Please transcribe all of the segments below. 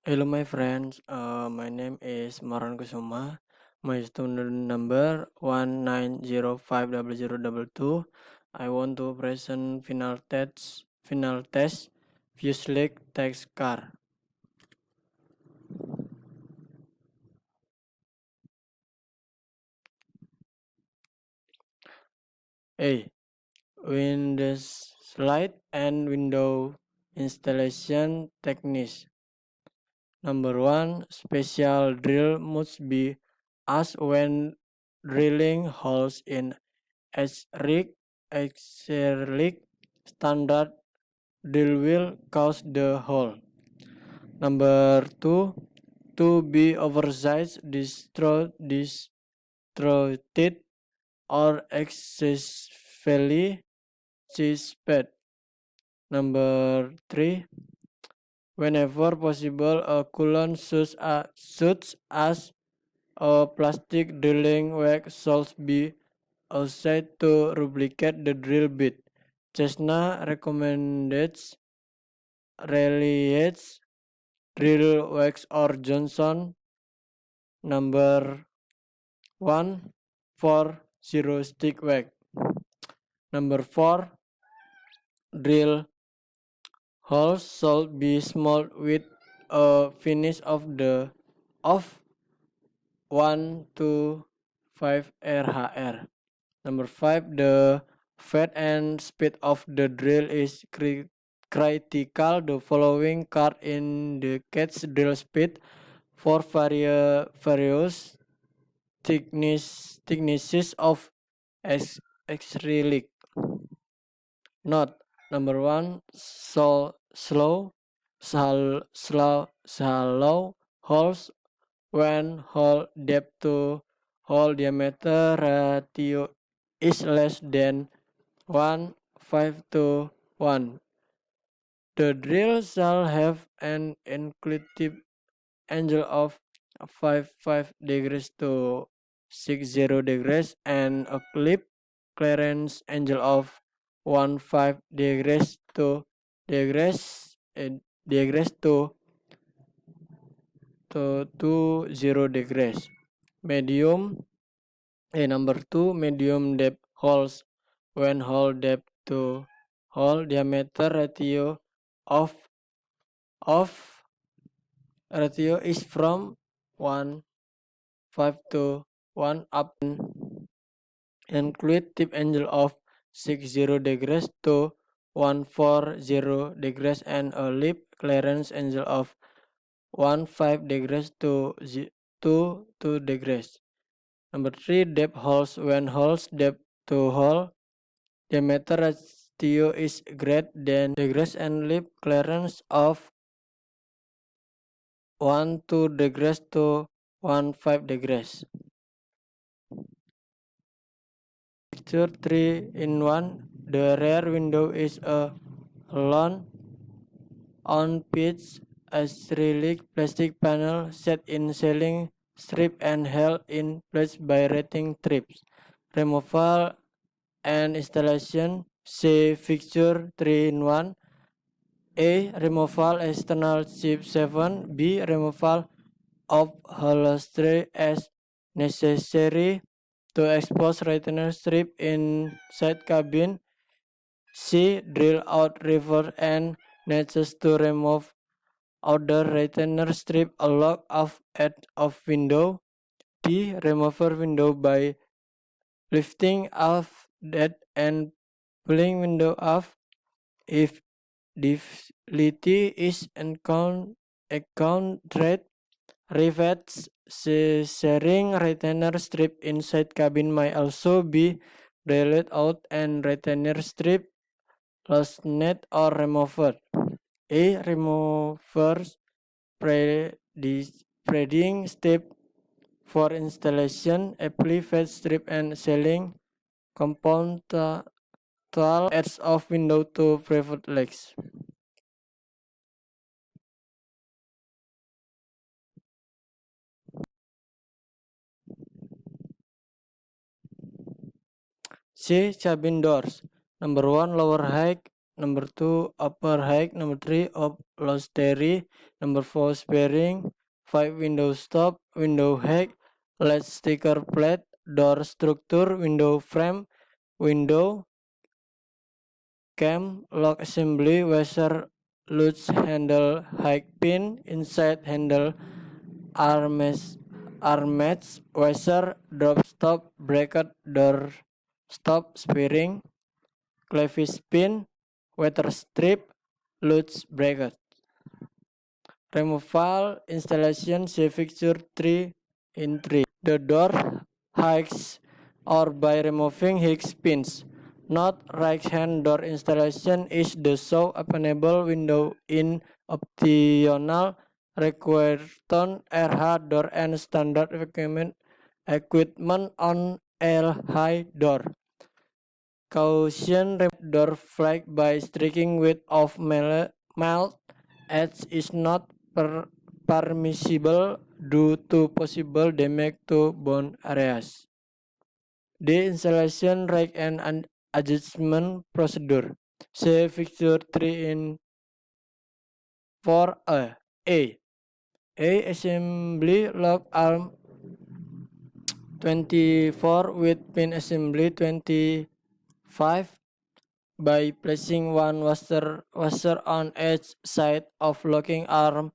Hello, my friends. My name is Maran Kusuma. My student number 19050022. I want to present final test Fuselage Text Car. A. Windows slide and window installation techniques. Number one, special drill must be asked when drilling holes in acrylic standard drill will cause the hole. Number two, to be oversized, distorted, or excessively suspect. Number three, whenever possible, a coolant such as a plastic drilling wax should be used to replicate the drill bit. Cessna recommends Reliance drill wax or Johnson number 140 stick wax. Number 4, drill holes should be small with a finish of 1 to 5 RHR. Number 5, the fat and speed of the drill is critical. The following card indicates drill speed for various thicknesses of acrylic. Note: number 1, shallow holes when hole depth to hole diameter ratio is less than 1:5 to 1. The drill shall have an inclination angle of 5 degrees to 60 degrees and a clip clearance angle of 15 degrees to degrees degrees to 20 degrees. Number 2, medium depth holes when hole depth to hole diameter of ratio is from 1:5 to 1 up include tip angle of 60 degrees to 140 degrees and a lip clearance angle of 15 degrees to 2 degrees. Number 3, depth holes when holes depth to hole diameter ratio is greater than degrees and lip clearance of 2 degrees to 15 degrees. Picture 3 in 1. The rear window is a lone on pitch acrylic plastic panel set in ceiling strip and held in place by rating strips. Removal and installation. See figure 3 in 1. A. Removal external chip 7. B. Removal of upholstery as necessary to expose retainer strip inside cabin. C. Drill out reverse and notches to remove outer retainer strip a lock of edge of window. D. Remove window by lifting off that and pulling window off. If difficulty is encountered, rivets sharing retainer strip inside cabin may also be drilled out and retainer strip loosened or removed. A. Removers spreading step for installation, apply fat strip and sealing compound to edge of window to prevent leaks. C. Cabin doors. Number 1, lower height. Number 2, upper height. Number 3, upholstery. Number 4, sparing. 5, window stop, window height, latch sticker plate, door structure, window frame, window cam, lock assembly, washer, latch handle, high pin, inside handle, armets, washer, drop stop, bracket, door stop, spring, clevis pin, water strip, latch bracket. Removal installation, see figure 3 in 3. The door hikes or by removing hicks pins. Not right hand door installation is the show openable window in optional requirement RH door and standard equipment on L high door. Caution, door flag by striking width of melt edge is not permissible due to possible damage to bone areas. The installation rack and adjustment procedure. See figure 3 in 4A. A assembly lock arm 24 with pin assembly 25 by placing one washer on each side of locking arm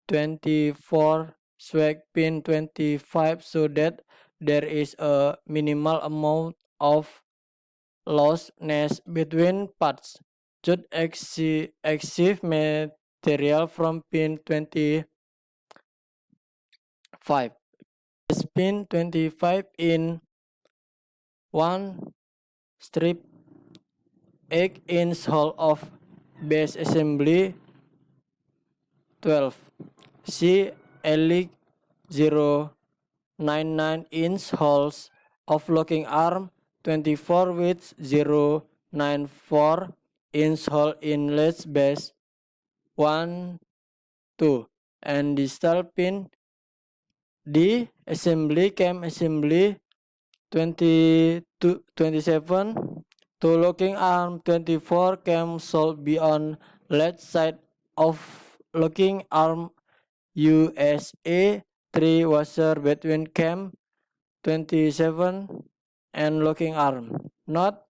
24 swag pin 25 so that there is a minimal amount of looseness between parts. Should exceed material from pin 25. Pin 25 in 1 strip 8-inch hole of base assembly 12. C. Elic 0.99-inch holes of locking arm 24 with 0.94-inch hole in latch base 1, 2, and distal pin D. Assembly cam assembly 27 to locking arm 24 cam should be on left side of locking arm USA 3 washer between cam 27 and locking arm. Not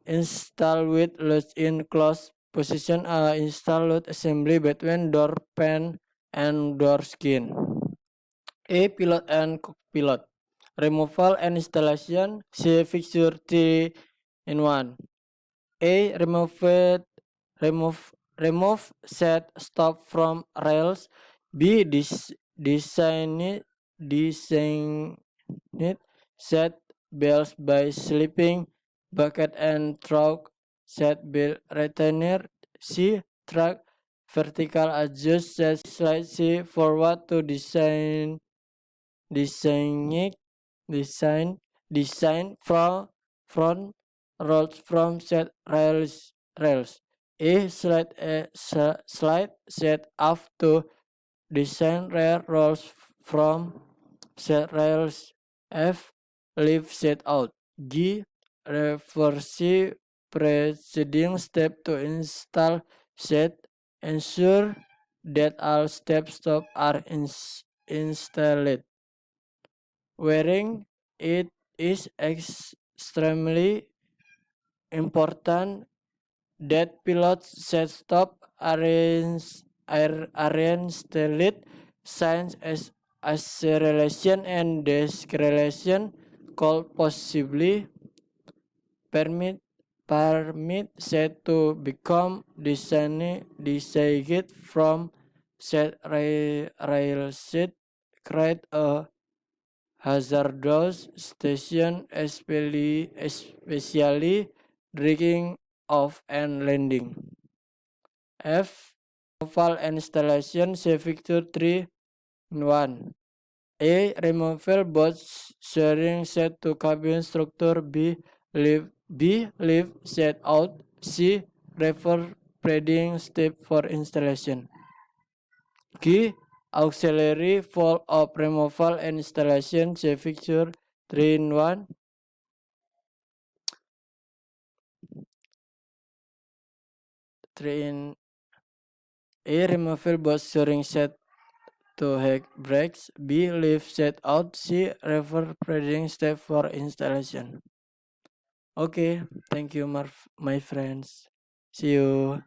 installed with latch in close position. Installed assembly between door pan and door skin. A. Pilot and cockpilot. Removal and installation. See figure 3 in 1. A. Remove set stop from rails. B. Design set belts by slipping bucket and truck set belt retainer. C. Track vertical adjust set slide C forward to design from front rolls from set rails. A. Slide set up to design rear rolls from set rails. F. Lift set out. G. Reverse preceding step to install set. Ensure that all step stops are installed. Wearing it is extremely important that pilots set stop installed signs as acceleration and deceleration could possibly permit set to become disengaged from set rails, create a hazardous station, especially during off and landing. F. Removal and installation. See figure 3 in 1. A. Removal both sharing set to cabin structure. B. Lift set out. C. Refer padding step for installation. G. Auxiliary fold up removal and installation. See figure 3 in 1. 3 in A. Removable both steering set to hack brakes. B. Leave set out. C. Refer preparing step for installation. Okay, thank you, my friends. See you.